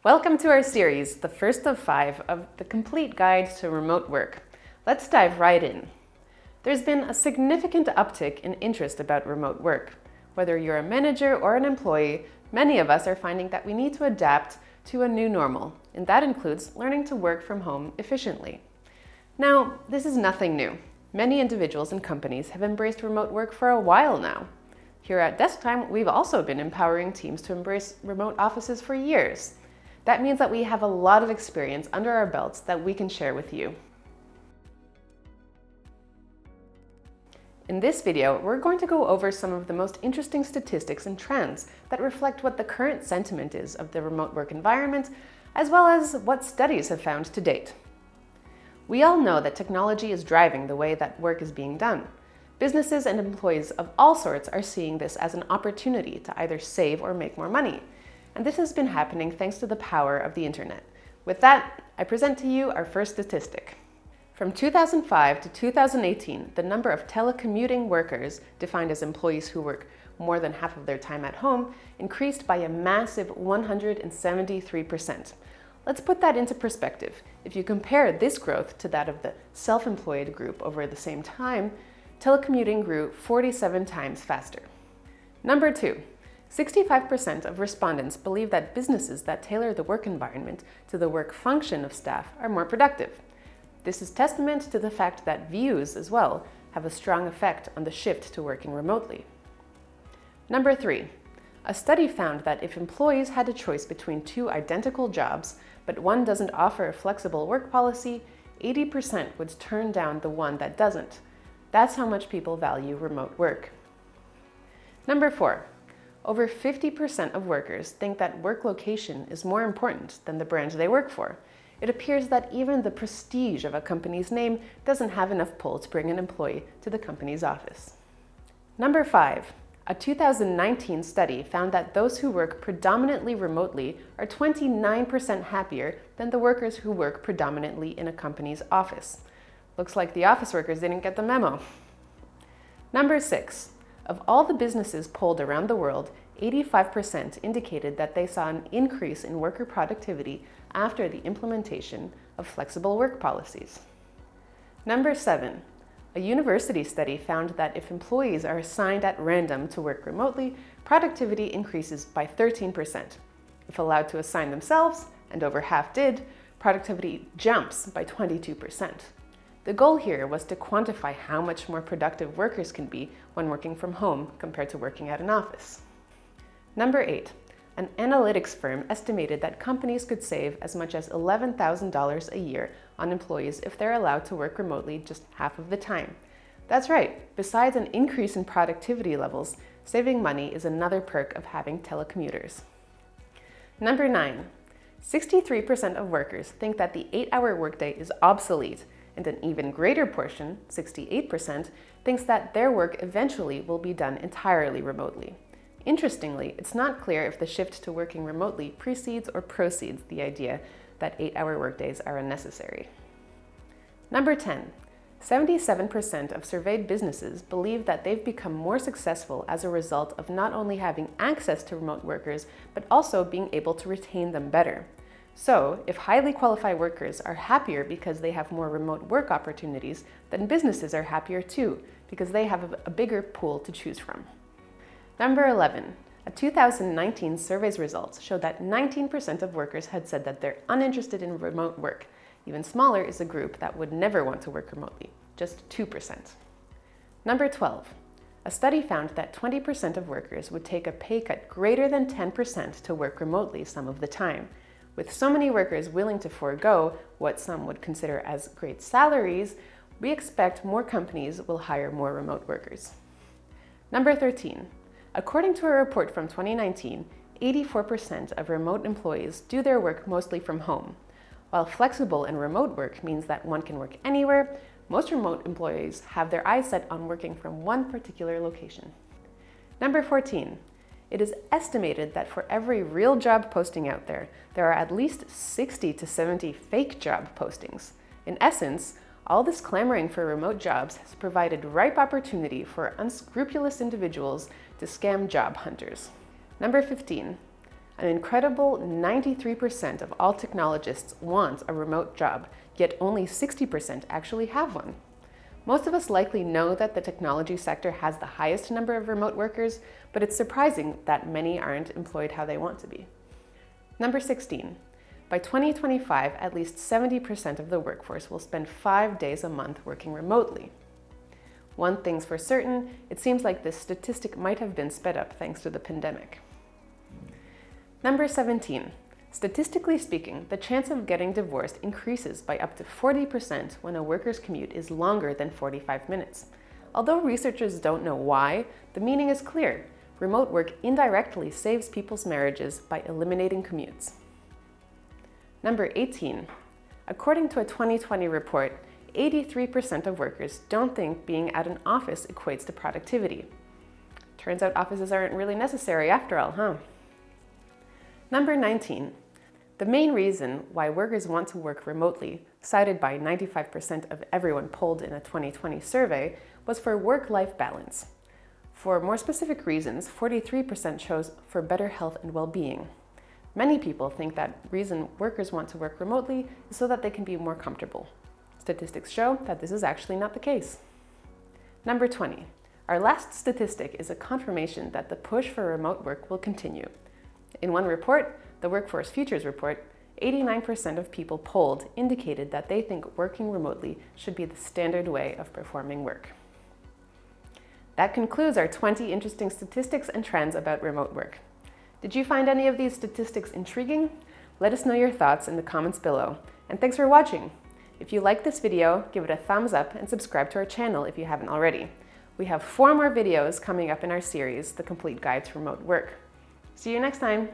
Welcome to our series, the first of 5 of the complete guide to remote work. Let's dive right in. There's been a significant uptick in interest about remote work. Whether you're a manager or an employee, many of us are finding that we need to adapt to a new normal, and that includes learning to work from home efficiently. Now, this is nothing new. Many individuals and companies have embraced remote work for a while now. Here at Desktime, we've also been empowering teams to embrace remote offices for years. That means that we have a lot of experience under our belts that we can share with you. In this video, we're going to go over some of the most interesting statistics and trends that reflect what the current sentiment is of the remote work environment, as well as what studies have found to date. We all know that technology is driving the way that work is being done. Businesses and employees of all sorts are seeing this as an opportunity to either save or make more money. And this has been happening thanks to the power of the internet. With that, I present to you our first statistic. From 2005 to 2018, the number of telecommuting workers, defined as employees who work more than half of their time at home, increased by a massive 173%. Let's put that into perspective. If you compare this growth to that of the self-employed group over the same time, telecommuting grew 47 times faster. Number 2. 65% of respondents believe that businesses that tailor the work environment to the work function of staff are more productive. This is testament to the fact that views, as well, have a strong effect on the shift to working remotely. Number 3. A study found that if employees had a choice between 2 identical jobs, but one doesn't offer a flexible work policy, 80% would turn down the one that doesn't. That's how much people value remote work. Number 4. Over 50% of workers think that work location is more important than the brand they work for. It appears that even the prestige of a company's name doesn't have enough pull to bring an employee to the company's office. Number 5. A 2019 study found that those who work predominantly remotely are 29% happier than the workers who work predominantly in a company's office. Looks like the office workers didn't get the memo. Number 6. Of all the businesses polled around the world, 85% indicated that they saw an increase in worker productivity after the implementation of flexible work policies. Number 7. A university study found that if employees are assigned at random to work remotely, productivity increases by 13%. If allowed to assign themselves, and over half did, productivity jumps by 22%. The goal here was to quantify how much more productive workers can be when working from home compared to working at an office. Number 8. An analytics firm estimated that companies could save as much as $11,000 a year on employees if they're allowed to work remotely just half of the time. That's right, besides an increase in productivity levels, saving money is another perk of having telecommuters. Number 9. 63% of workers think that the 8-hour workday is obsolete, and an even greater portion, 68%, thinks that their work eventually will be done entirely remotely. Interestingly, it's not clear if the shift to working remotely precedes or proceeds the idea that 8-hour workdays are unnecessary. Number 10. 77% of surveyed businesses believe that they've become more successful as a result of not only having access to remote workers, but also being able to retain them better. So, if highly qualified workers are happier because they have more remote work opportunities, then businesses are happier too, because they have a bigger pool to choose from. Number 11. A 2019 survey's results showed that 19% of workers had said that they're uninterested in remote work. Even smaller is a group that would never want to work remotely, just 2%. Number 12. A study found that 20% of workers would take a pay cut greater than 10% to work remotely some of the time. With so many workers willing to forego what some would consider as great salaries, we expect more companies will hire more remote workers. Number 13. According to a report from 2019, 84% of remote employees do their work mostly from home. While flexible and remote work means that one can work anywhere, most remote employees have their eyes set on working from one particular location. Number 14. It is estimated that for every real job posting out there, there are at least 60 to 70 fake job postings. In essence, all this clamoring for remote jobs has provided ripe opportunity for unscrupulous individuals to scam job hunters. Number 15. An incredible 93% of all technologists want a remote job, yet only 60% actually have one. Most of us likely know that the technology sector has the highest number of remote workers, but it's surprising that many aren't employed how they want to be. Number 16. By 2025, at least 70% of the workforce will spend 5 days a month working remotely. One thing's for certain, it seems like this statistic might have been sped up thanks to the pandemic. Number 17. Statistically speaking, the chance of getting divorced increases by up to 40% when a worker's commute is longer than 45 minutes. Although researchers don't know why, the meaning is clear. Remote work indirectly saves people's marriages by eliminating commutes. Number 18. According to a 2020 report, 83% of workers don't think being at an office equates to productivity. Turns out offices aren't really necessary after all, huh? Number 19. The main reason why workers want to work remotely, cited by 95% of everyone polled in a 2020 survey, was for work-life balance. For more specific reasons, 43% chose for better health and well-being. Many people think that reason workers want to work remotely is so that they can be more comfortable. Statistics show that this is actually not the case. Number 20. Our last statistic is a confirmation that the push for remote work will continue. In one report, the Workforce Futures report, 89% of people polled indicated that they think working remotely should be the standard way of performing work. That concludes our 20 interesting statistics and trends about remote work. Did you find any of these statistics intriguing? Let us know your thoughts in the comments below. And thanks for watching. If you like this video, give it a thumbs up and subscribe to our channel if you haven't already. We have 4 more videos coming up in our series, The Complete Guide to Remote Work. See you next time.